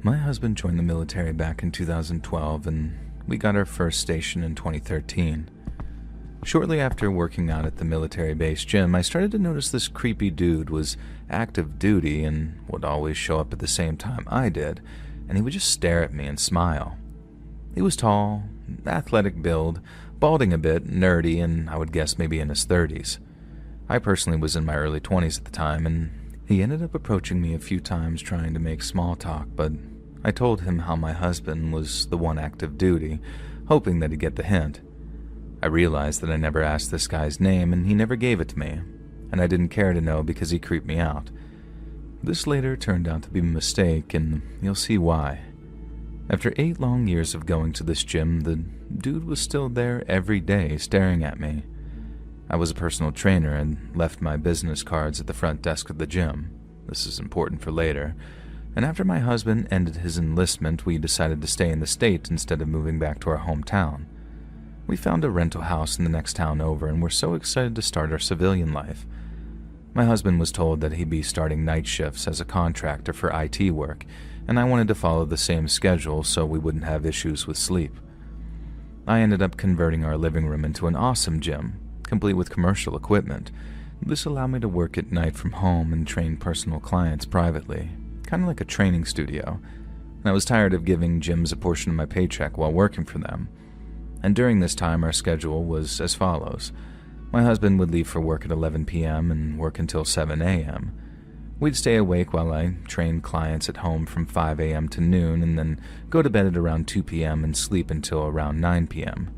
My husband joined the military back in 2012, and we got our first station in 2013. Shortly after working out at the military base gym, I started to notice this creepy dude was active duty and would always show up at the same time I did, and he would just stare at me and smile. He was tall, athletic build, balding a bit, nerdy, and I would guess maybe in his 30s. I personally was in my early 20s at the time, and he ended up approaching me a few times trying to make small talk, but I told him how my husband was the one active duty, hoping that he'd get the hint. I realized that I never asked this guy's name, and he never gave it to me, and I didn't care to know because he creeped me out. This later turned out to be a mistake, and you'll see why. After 8 long years of going to this gym, the dude was still there every day staring at me. I was a personal trainer and left my business cards at the front desk of the gym. This is important for later. And after my husband ended his enlistment, we decided to stay in the state instead of moving back to our hometown. We found a rental house in the next town over and were so excited to start our civilian life. My husband was told that he'd be starting night shifts as a contractor for IT work, and I wanted to follow the same schedule so we wouldn't have issues with sleep. I ended up converting our living room into an awesome gym, complete with commercial equipment. This allowed me to work at night from home and train personal clients privately, kind of like a training studio. And I was tired of giving gyms a portion of my paycheck while working for them. And during this time, our schedule was as follows. My husband would leave for work at 11 p.m. and work until 7 a.m. We'd stay awake while I trained clients at home from 5 a.m. to noon and then go to bed at around 2 p.m. and sleep until around 9 p.m.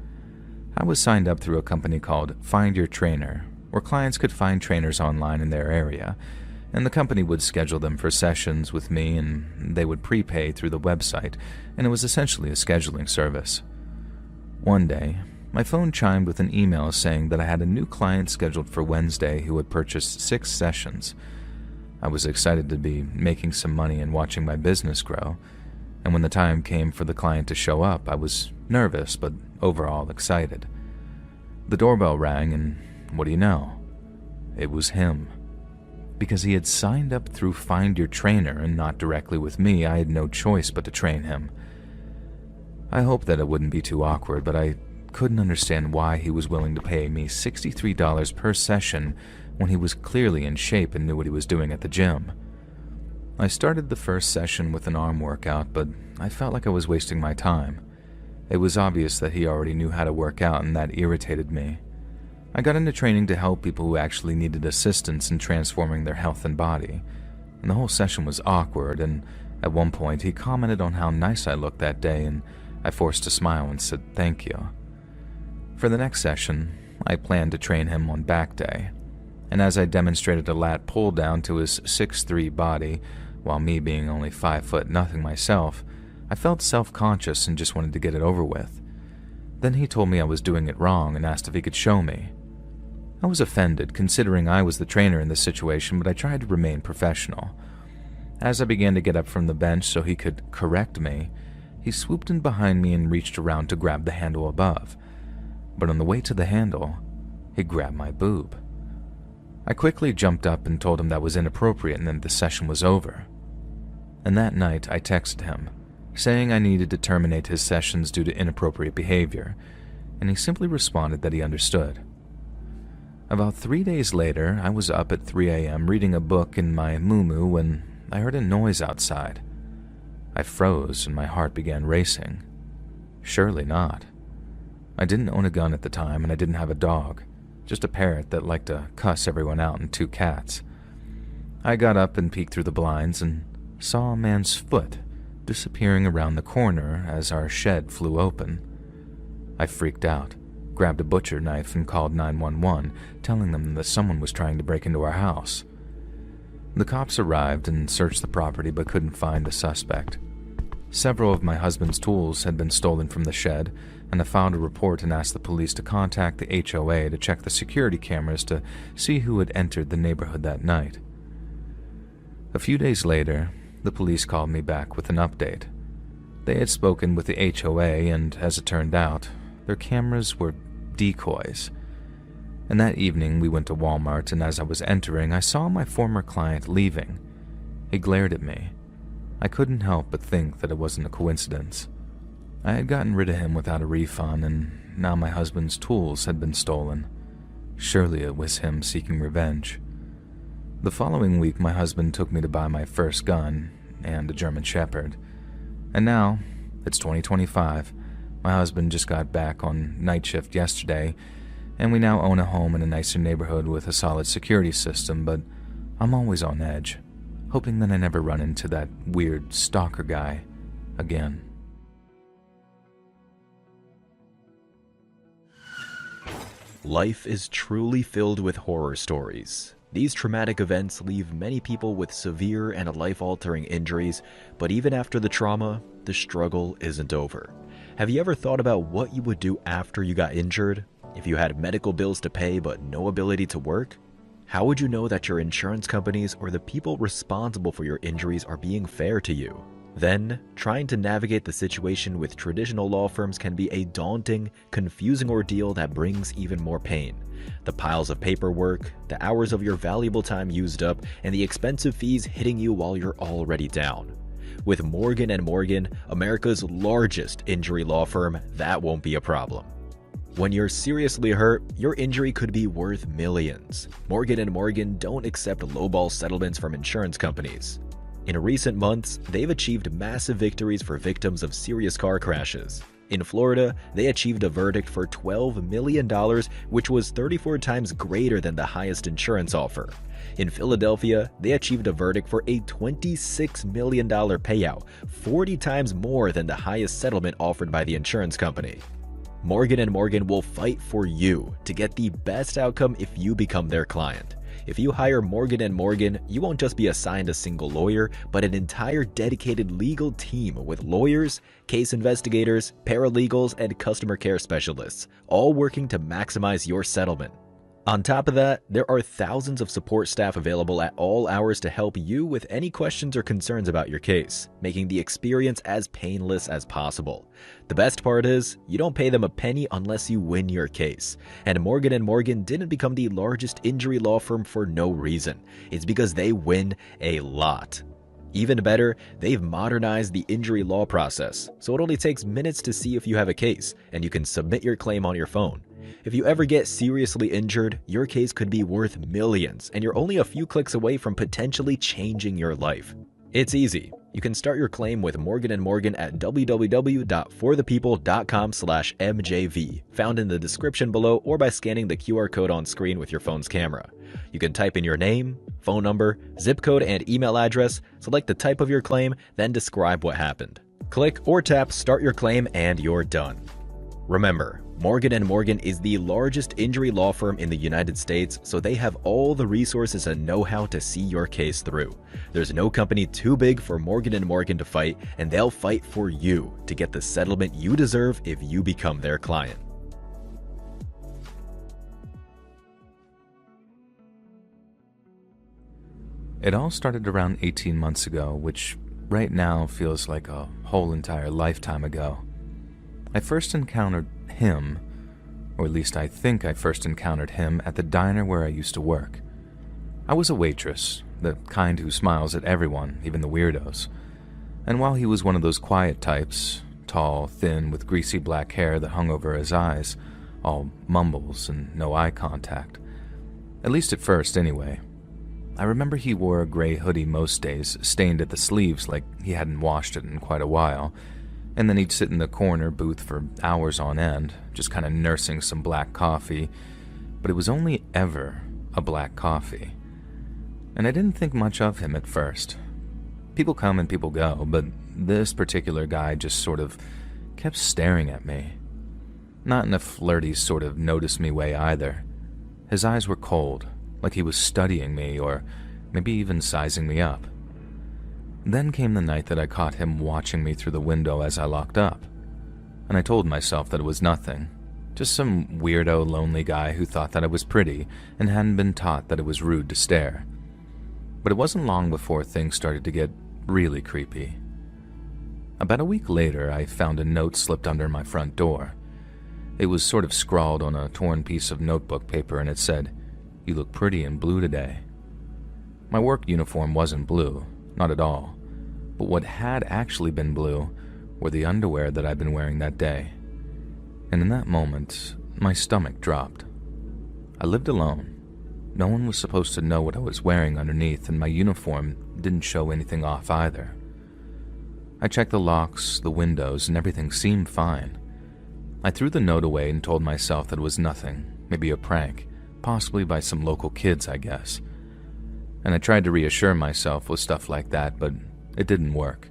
I was signed up through a company called Find Your Trainer, where clients could find trainers online in their area, and the company would schedule them for sessions with me and they would prepay through the website, and it was essentially a scheduling service. One day, my phone chimed with an email saying that I had a new client scheduled for Wednesday who had purchased 6 sessions. I was excited to be making some money and watching my business grow, and when the time came for the client to show up, I was nervous but overall excited. The doorbell rang, and what do you know? It was him. Because he had signed up through Find Your Trainer and not directly with me, I had no choice but to train him. I hoped that it wouldn't be too awkward, but I couldn't understand why he was willing to pay me $63 per session when he was clearly in shape and knew what he was doing at the gym. I started the first session with an arm workout, but I felt like I was wasting my time. It was obvious that he already knew how to work out, and that irritated me. I got into training to help people who actually needed assistance in transforming their health and body, and the whole session was awkward, and at one point he commented on how nice I looked that day, and I forced a smile and said thank you. For the next session, I planned to train him on back day, and as I demonstrated a lat pull down to his 6'3" body, while me being only 5 foot nothing myself, I felt self-conscious and just wanted to get it over with. Then he told me I was doing it wrong and asked if he could show me. I was offended, considering I was the trainer in this situation, but I tried to remain professional. As I began to get up from the bench so he could correct me, he swooped in behind me and reached around to grab the handle above. But on the way to the handle, he grabbed my boob. I quickly jumped up and told him that was inappropriate and that the session was over. And that night, I texted him, saying I needed to terminate his sessions due to inappropriate behavior, and he simply responded that he understood. About 3 days later, I was up at 3 a.m. reading a book in my muumuu when I heard a noise outside. I froze and my heart began racing. Surely not. I didn't own a gun at the time and I didn't have a dog, just a parrot that liked to cuss everyone out and 2 cats. I got up and peeked through the blinds and saw a man's foot disappearing around the corner as our shed flew open. I freaked out, grabbed a butcher knife and called 911, telling them that someone was trying to break into our house. The cops arrived and searched the property but couldn't find the suspect. Several of my husband's tools had been stolen from the shed, and I filed a report and asked the police to contact the HOA to check the security cameras to see who had entered the neighborhood that night. A few days later, the police called me back with an update. They had spoken with the HOA, and as it turned out, their cameras were decoys. And that evening, we went to Walmart, and as I was entering, I saw my former client leaving. He glared at me. I couldn't help but think that it wasn't a coincidence. I had gotten rid of him without a refund, and now my husband's tools had been stolen. Surely it was him seeking revenge. The following week, my husband took me to buy my first gun and a German Shepherd. And now, it's 2025. My husband just got back on night shift yesterday, and we now own a home in a nicer neighborhood with a solid security system, but I'm always on edge, hoping that I never run into that weird stalker guy again. Life is truly filled with horror stories. These traumatic events leave many people with severe and life-altering injuries, but even after the trauma, the struggle isn't over. Have you ever thought about what you would do after you got injured? If you had medical bills to pay but no ability to work? How would you know that your insurance companies or the people responsible for your injuries are being fair to you? Then, trying to navigate the situation with traditional law firms can be a daunting, confusing ordeal that brings even more pain. The piles of paperwork, the hours of your valuable time used up, and the expensive fees hitting you while you're already down. With Morgan & Morgan, America's largest injury law firm, that won't be a problem. When you're seriously hurt, your injury could be worth millions. Morgan & Morgan don't accept lowball settlements from insurance companies. In recent months, they've achieved massive victories for victims of serious car crashes. In Florida, they achieved a verdict for $12 million, which was 34 times greater than the highest insurance offer. In Philadelphia, they achieved a verdict for a $26 million payout, 40 times more than the highest settlement offered by the insurance company. Morgan & Morgan will fight for you to get the best outcome if you become their client. If you hire Morgan & Morgan, you won't just be assigned a single lawyer, but an entire dedicated legal team with lawyers, case investigators, paralegals, and customer care specialists, all working to maximize your settlement. On top of that, there are thousands of support staff available at all hours to help you with any questions or concerns about your case, making the experience as painless as possible. The best part is, you don't pay them a penny unless you win your case. And Morgan & Morgan didn't become the largest injury law firm for no reason. It's because they win a lot. Even better, they've modernized the injury law process, so it only takes minutes to see if you have a case, and you can submit your claim on your phone. If you ever get seriously injured, your case could be worth millions, and you're only a few clicks away from potentially changing your life. It's easy. You can start your claim with Morgan & Morgan at www.forthepeople.com/MJV, found in the description below, or by scanning the QR code on screen with your phone's camera. You can type in your name, phone number, zip code, and email address, select the type of your claim, then describe what happened. Click or tap Start Your Claim, and you're done. Remember, Morgan & Morgan is the largest injury law firm in the United States, so they have all the resources and know-how to see your case through. There's no company too big for Morgan & Morgan to fight, and they'll fight for you to get the settlement you deserve if you become their client. It all started around 18 months ago, which right now feels like a whole entire lifetime ago. I first encountered him, or at least I think I first encountered him at the diner where I used to work. I was a waitress, the kind who smiles at everyone, even the weirdos. And while he was one of those quiet types, tall, thin, with greasy black hair that hung over his eyes, all mumbles and no eye contact. At least at first, anyway. I remember he wore a gray hoodie most days, stained at the sleeves like he hadn't washed it in quite a while, and then he'd sit in the corner booth for hours on end, just kind of nursing some black coffee, but it was only ever a black coffee. And I didn't think much of him at first. People come and people go, but this particular guy just sort of kept staring at me. Not in a flirty sort of notice me way either. His eyes were cold, like he was studying me or maybe even sizing me up. Then came the night that I caught him watching me through the window as I locked up, and I told myself that it was nothing, just some weirdo lonely guy who thought that I was pretty and hadn't been taught that it was rude to stare. But it wasn't long before things started to get really creepy. About a week later, I found a note slipped under my front door. It was sort of scrawled on a torn piece of notebook paper, and it said, "You look pretty in blue today." My work uniform wasn't blue, not at all. but what had actually been blue were the underwear that I'd been wearing that day. And in that moment, my stomach dropped. I lived alone. No one was supposed to know what I was wearing underneath, and my uniform didn't show anything off either. I checked the locks, the windows, and everything seemed fine. I threw the note away and told myself that it was nothing, maybe a prank, possibly by some local kids, I guess. And I tried to reassure myself with stuff like that, but it didn't work,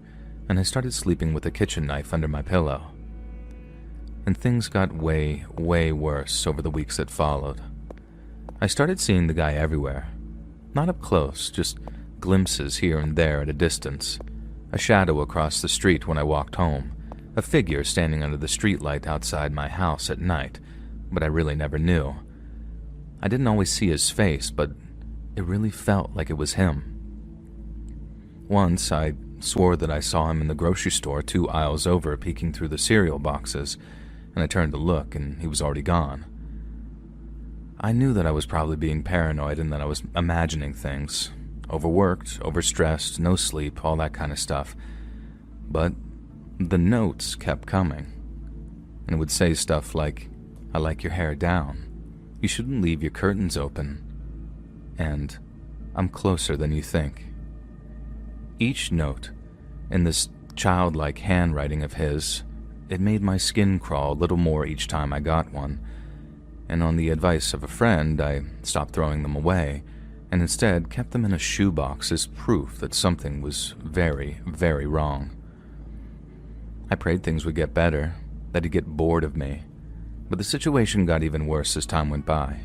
and I started sleeping with a kitchen knife under my pillow. And things got way, way worse over the weeks that followed. I started seeing the guy everywhere. Not up close, just glimpses here and there at a distance. A shadow across the street when I walked home. A figure standing under the streetlight outside my house at night, but I really never knew. I didn't always see his face, but it really felt like it was him. Once, I swore that I saw him in the grocery store 2 aisles over peeking through the cereal boxes, and I turned to look, and he was already gone. I knew that I was probably being paranoid and that I was imagining things. Overworked, overstressed, no sleep, all that kind of stuff. But the notes kept coming. And it would say stuff like, "I like your hair down. You shouldn't leave your curtains open." And, "I'm closer than you think." Each note, in this childlike handwriting of his, it made my skin crawl a little more each time I got one. And on the advice of a friend, I stopped throwing them away, and instead kept them in a shoebox as proof that something was very, very wrong. I prayed things would get better, that he'd get bored of me, but the situation got even worse as time went by.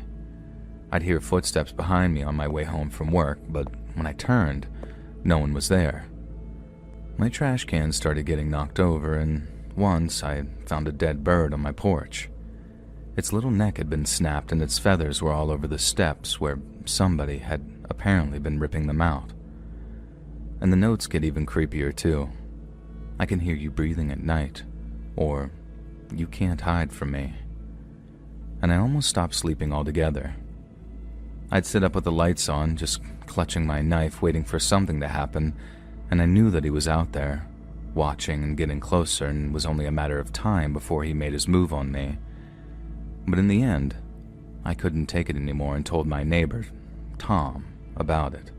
I'd hear footsteps behind me on my way home from work, but when I turned, no one was there. My trash cans started getting knocked over, and once I found a dead bird on my porch. Its little neck had been snapped and its feathers were all over the steps where somebody had apparently been ripping them out. And the notes get even creepier too. "I can hear you breathing at night," or "You can't hide from me." And I almost stopped sleeping altogether. I'd sit up with the lights on, just clutching my knife, waiting for something to happen, and I knew that he was out there, watching and getting closer, and it was only a matter of time before he made his move on me. But in the end, I couldn't take it anymore and told my neighbor, Tom, about it.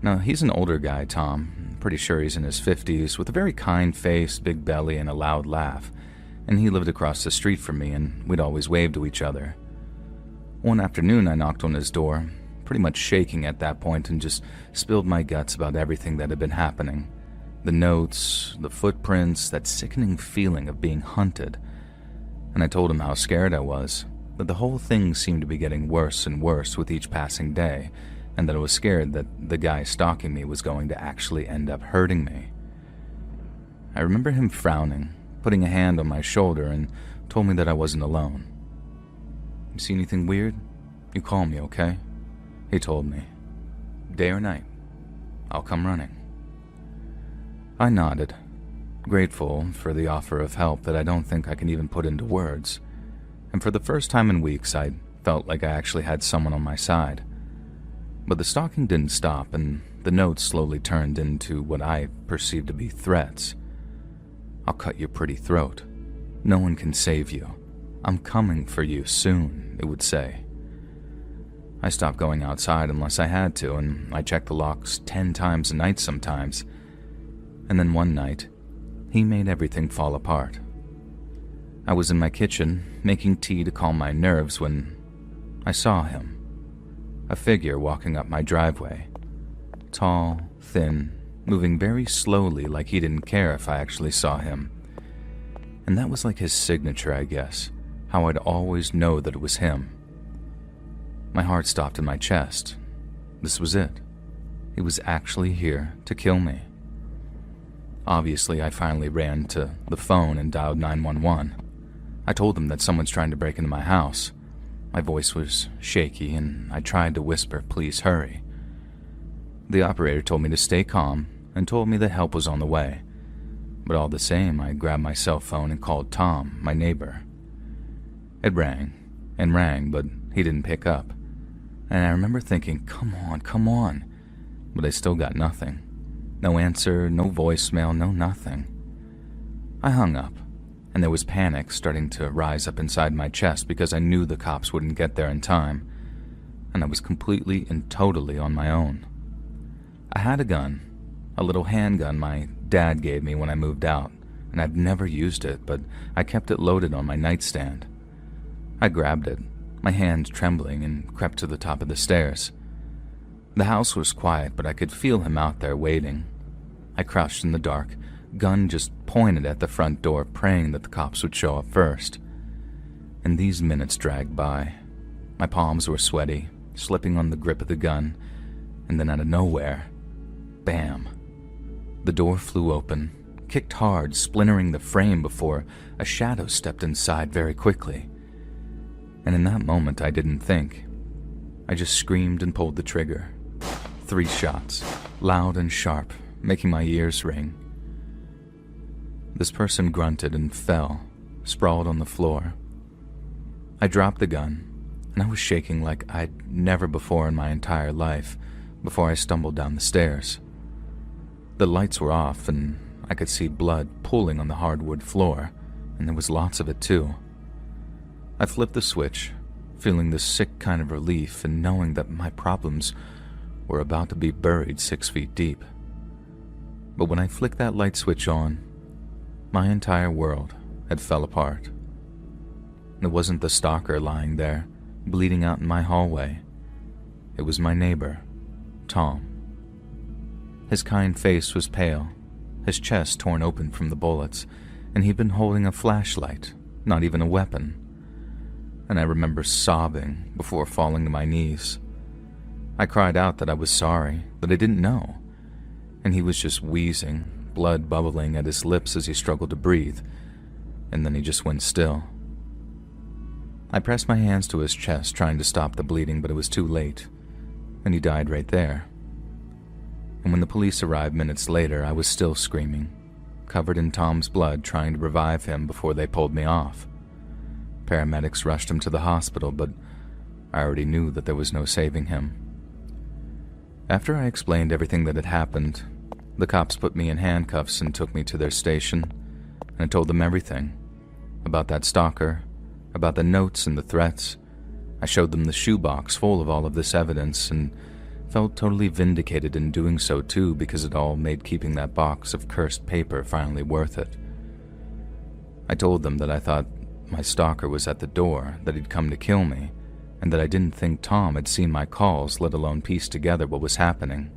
Now, he's an older guy, Tom. Pretty sure he's in his 50s, with a very kind face, big belly, and a loud laugh. And he lived across the street from me, and we'd always wave to each other. One afternoon, I knocked on his door, pretty much shaking at that point, and just spilled my guts about everything that had been happening. The notes, the footprints, that sickening feeling of being hunted. And I told him how scared I was, that the whole thing seemed to be getting worse and worse with each passing day, and that I was scared that the guy stalking me was going to actually end up hurting me. I remember him frowning, putting a hand on my shoulder, and told me that I wasn't alone. "You see anything weird? You call me, okay?" he told me. "Day or night, I'll come running." I nodded, grateful for the offer of help that I don't think I can even put into words. And for the first time in weeks, I felt like I actually had someone on my side. But the stalking didn't stop, and the notes slowly turned into what I perceived to be threats. "I'll cut your pretty throat. No one can save you. I'm coming for you soon," it would say. I stopped going outside unless I had to, and I checked the locks 10 times a night sometimes. And then one night, he made everything fall apart. I was in my kitchen, making tea to calm my nerves, when I saw him. A figure walking up my driveway. Tall, thin, moving very slowly like he didn't care if I actually saw him. And that was like his signature, I guess, how I'd always know that it was him. My heart stopped in my chest. This was it. He was actually here to kill me. Obviously, I finally ran to the phone and dialed 911. I told them that someone's trying to break into my house. My voice was shaky, and I tried to whisper, "Please hurry." The operator told me to stay calm and told me that help was on the way. But all the same, I grabbed my cell phone and called Tom, my neighbor. It rang and rang, but he didn't pick up. And I remember thinking, come on, but I still got nothing. No answer, no voicemail, no nothing. I hung up, and there was panic starting to rise up inside my chest because I knew the cops wouldn't get there in time, and I was completely and totally on my own. I had a gun, a little handgun my dad gave me when I moved out, and I've never used it, but I kept it loaded on my nightstand. I grabbed it, my hand trembling, and crept to the top of the stairs. The house was quiet, but I could feel him out there waiting. I crouched in the dark, gun just pointed at the front door, praying that the cops would show up first. And these minutes dragged by. My palms were sweaty, slipping on the grip of the gun, and then out of nowhere, bam! The door flew open, kicked hard, splintering the frame before a shadow stepped inside very quickly. And in that moment, I didn't think. I just screamed and pulled the trigger. 3 shots, loud and sharp, making my ears ring. This person grunted and fell, sprawled on the floor. I dropped the gun, and I was shaking like I'd never before in my entire life before I stumbled down the stairs. The lights were off, and I could see blood pooling on the hardwood floor, and there was lots of it too. I flipped the switch, feeling this sick kind of relief and knowing that my problems were about to be buried 6 feet deep. But when I flicked that light switch on, my entire world had fell apart. It wasn't the stalker lying there, bleeding out in my hallway. It was my neighbor, Tom. His kind face was pale, his chest torn open from the bullets, and he'd been holding a flashlight, not even a weapon. And I remember sobbing before falling to my knees. I cried out that I was sorry, that I didn't know, and he was just wheezing, blood bubbling at his lips as he struggled to breathe, and then he just went still. I pressed my hands to his chest, trying to stop the bleeding, but it was too late, and he died right there. And when the police arrived minutes later, I was still screaming, covered in Tom's blood, trying to revive him before they pulled me off. Paramedics rushed him to the hospital, but I already knew that there was no saving him. After I explained everything that had happened, the cops put me in handcuffs and took me to their station, and I told them everything. About that stalker, about the notes and the threats. I showed them the shoebox full of all of this evidence and felt totally vindicated in doing so too, because it all made keeping that box of cursed paper finally worth it. I told them that I thought my stalker was at the door, that he'd come to kill me, and that I didn't think Tom had seen my calls, let alone piece together what was happening.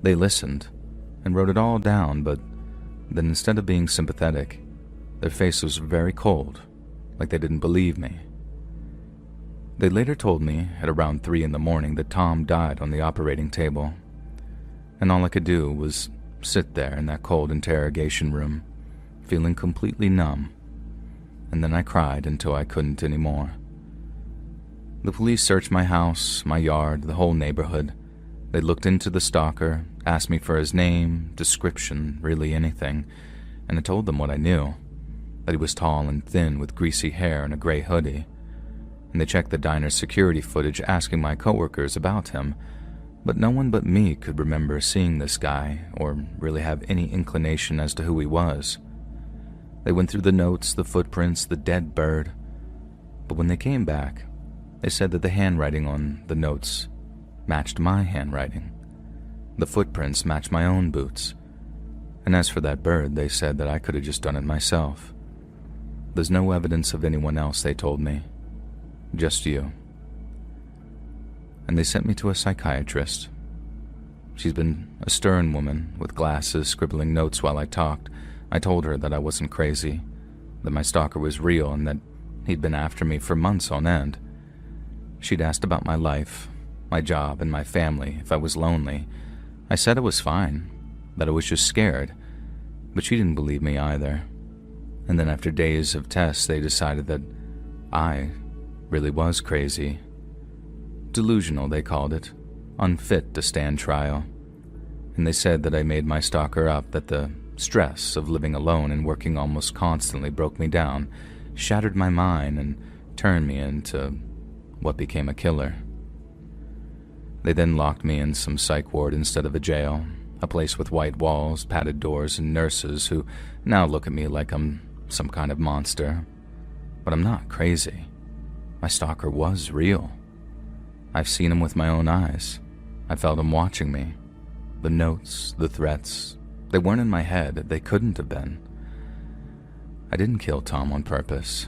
They listened and wrote it all down, but then instead of being sympathetic, their face was very cold, like they didn't believe me. They later told me at around 3 in the morning that Tom died on the operating table, and all I could do was sit there in that cold interrogation room, feeling completely numb, and then I cried until I couldn't anymore. The police searched my house, my yard, the whole neighborhood. They looked into the stalker, asked me for his name, description, really anything, and I told them what I knew, that he was tall and thin with greasy hair and a gray hoodie. And they checked the diner's security footage, asking my coworkers about him, but no one but me could remember seeing this guy or really have any inclination as to who he was. They went through the notes, the footprints, the dead bird, but when they came back, they said that the handwriting on the notes matched my handwriting. The footprints matched my own boots. And as for that bird, they said that I could have just done it myself. There's no evidence of anyone else, they told me. Just you. And they sent me to a psychiatrist. She's been a stern woman with glasses, scribbling notes while I talked. I told her that I wasn't crazy, that my stalker was real, and that he'd been after me for months on end. She'd asked about my life, my job, and my family, if I was lonely. I said I was fine, that I was just scared, but she didn't believe me either. And then after days of tests, they decided that I really was crazy. Delusional, they called it, unfit to stand trial. And they said that I made my stalker up, that the stress of living alone and working almost constantly broke me down, shattered my mind, and turned me into what became a killer. They then locked me in some psych ward instead of a jail, A place with white walls, padded doors, and nurses who now look at me like I'm some kind of monster. But I'm not crazy. My stalker was real. I've seen him with my own eyes. I felt him watching me. The notes, the threats, they weren't in my head. They couldn't have been. I didn't kill Tom on purpose.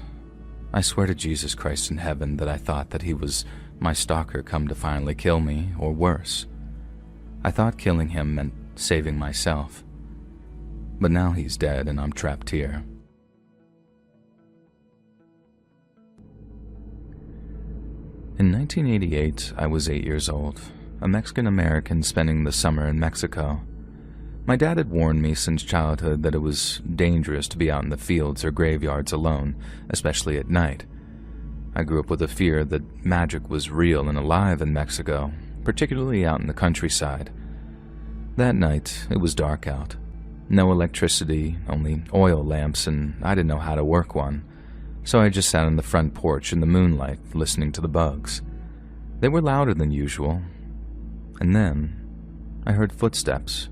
I swear to Jesus Christ in heaven that I thought that he was my stalker come to finally kill me, or worse. I thought killing him meant saving myself. But now he's dead and I'm trapped here. In 1988, I was 8 years old, a Mexican-American spending the summer in Mexico. My dad had warned me since childhood that it was dangerous to be out in the fields or graveyards alone, especially at night. I grew up with a fear that magic was real and alive in Mexico, particularly out in the countryside. That night, it was dark out. No electricity, only oil lamps, and I didn't know how to work one. So I just sat on the front porch in the moonlight, listening to the bugs. They were louder than usual. And then, I heard footsteps.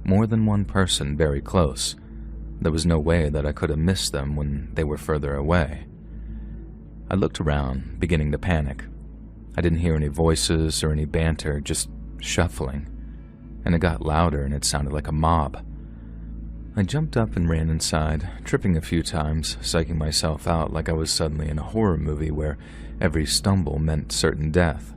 More than one person very close. There was no way that I could have missed them when they were further away. I looked around, beginning to panic. I didn't hear any voices or any banter, just shuffling. And it got louder and it sounded like a mob. I jumped up and ran inside, tripping a few times, psyching myself out like I was suddenly in a horror movie where every stumble meant certain death.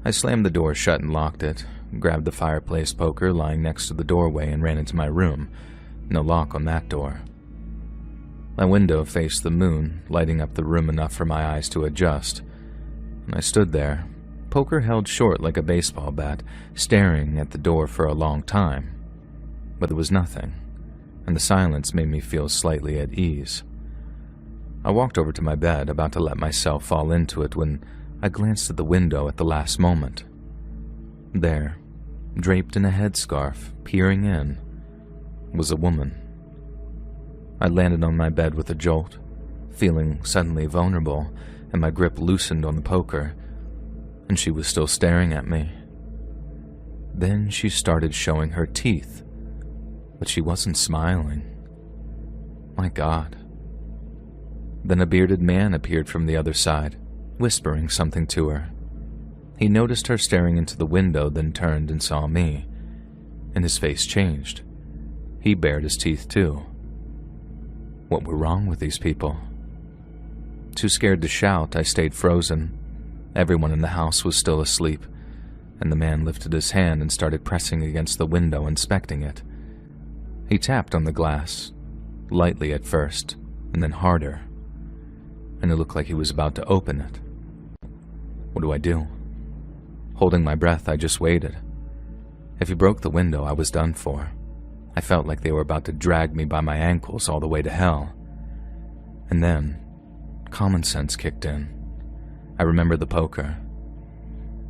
I slammed the door shut and locked it, grabbed the fireplace poker lying next to the doorway and ran into my room. No lock on that door. My window faced the moon, lighting up the room enough for my eyes to adjust. And I stood there, poker held short like a baseball bat, staring at the door for a long time. But there was nothing, and the silence made me feel slightly at ease. I walked over to my bed, about to let myself fall into it, when I glanced at the window at the last moment. There, draped in a headscarf, peering in, was a woman. I landed on my bed with a jolt, feeling suddenly vulnerable, and my grip loosened on the poker, and she was still staring at me. Then she started showing her teeth, but she wasn't smiling. My God. Then a bearded man appeared from the other side, whispering something to her. He noticed her staring into the window, then turned and saw me, and his face changed. He bared his teeth too. What were wrong with these people? Too scared to shout, I stayed frozen. Everyone in the house was still asleep, and the man lifted his hand and started pressing against the window, inspecting it. He tapped on the glass, lightly at first, and then harder, and it looked like he was about to open it. What do I do? Holding my breath, I just waited. If he broke the window, I was done for. I felt like they were about to drag me by my ankles all the way to hell. And then, common sense kicked in. I remembered the poker.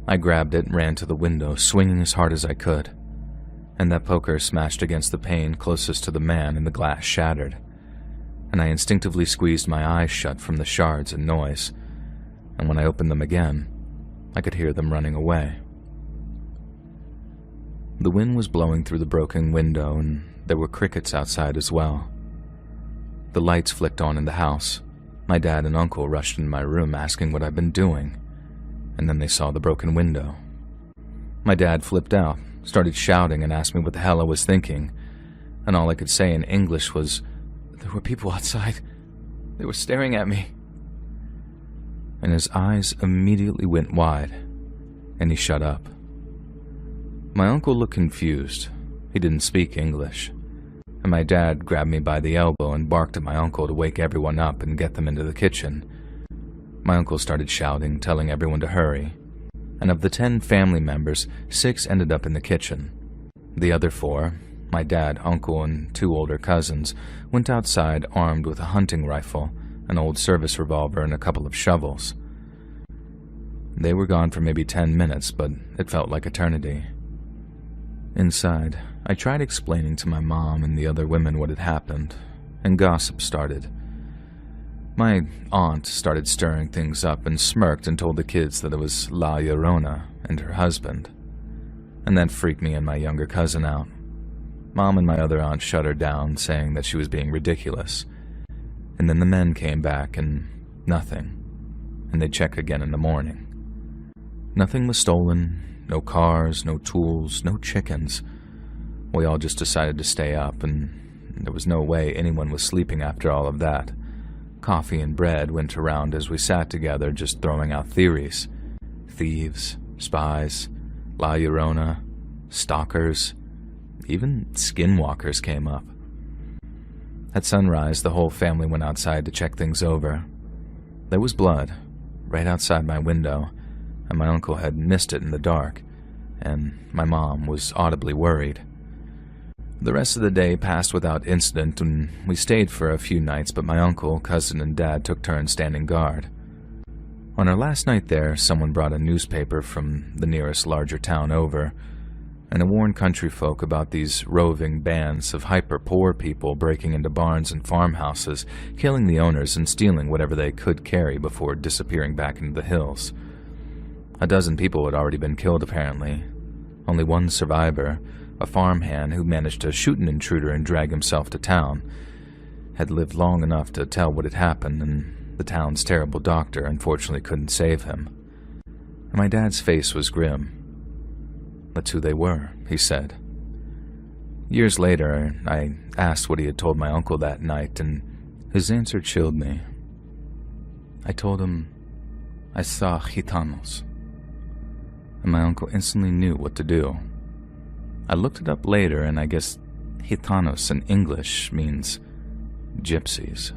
I grabbed it and ran to the window, swinging as hard as I could. And that poker smashed against the pane closest to the man and the glass shattered. And I instinctively squeezed my eyes shut from the shards and noise. And when I opened them again, I could hear them running away. The wind was blowing through the broken window, and there were crickets outside as well. The lights flicked on in the house. My dad and uncle rushed into my room asking what I'd been doing, and then they saw the broken window. My dad flipped out, started shouting, and asked me what the hell I was thinking, and all I could say in English was, "There were people outside. They were staring at me." And his eyes immediately went wide, and he shut up. My uncle looked confused. He didn't speak English, and my dad grabbed me by the elbow and barked at my uncle to wake everyone up and get them into the kitchen. My uncle started shouting, telling everyone to hurry, and of the 10 family members, 6 ended up in the kitchen. The other 4, my dad, uncle, and 2 older cousins, went outside armed with a hunting rifle, an old service revolver, and a couple of shovels. They were gone for maybe 10 minutes, but it felt like eternity. Inside, I tried explaining to my mom and the other women what had happened, and gossip started. My aunt started stirring things up and smirked and told the kids that it was La Llorona and her husband. and that freaked me and my younger cousin out. Mom and my other aunt shut her down, saying that she was being ridiculous. And then the men came back and nothing, and they'd check again in the morning. Nothing was stolen, no cars, no tools, no chickens. We all just decided to stay up, and there was no way anyone was sleeping after all of that. Coffee and bread went around as we sat together, just throwing out theories. Thieves, spies, La Llorona, stalkers, even skinwalkers came up. At sunrise, the whole family went outside to check things over. There was blood right outside my window, and my uncle had missed it in the dark, and my mom was audibly worried. The rest of the day passed without incident, and we stayed for a few nights, but my uncle, cousin, and dad took turns standing guard. On our last night there, someone brought a newspaper from the nearest larger town over, and it warned country folk about these roving bands of hyper-poor people breaking into barns and farmhouses, killing the owners and stealing whatever they could carry before disappearing back into the hills. 12 people had already been killed, apparently. Only one survivor, a farmhand who managed to shoot an intruder and drag himself to town, had lived long enough to tell what had happened, and the town's terrible doctor unfortunately couldn't save him. And my dad's face was grim. That's who they were, he said. Years later, I asked what he had told my uncle that night, and his answer chilled me. I told him I saw gitanos, and my uncle instantly knew what to do. I looked it up later, and I guess gitanos in English means gypsies.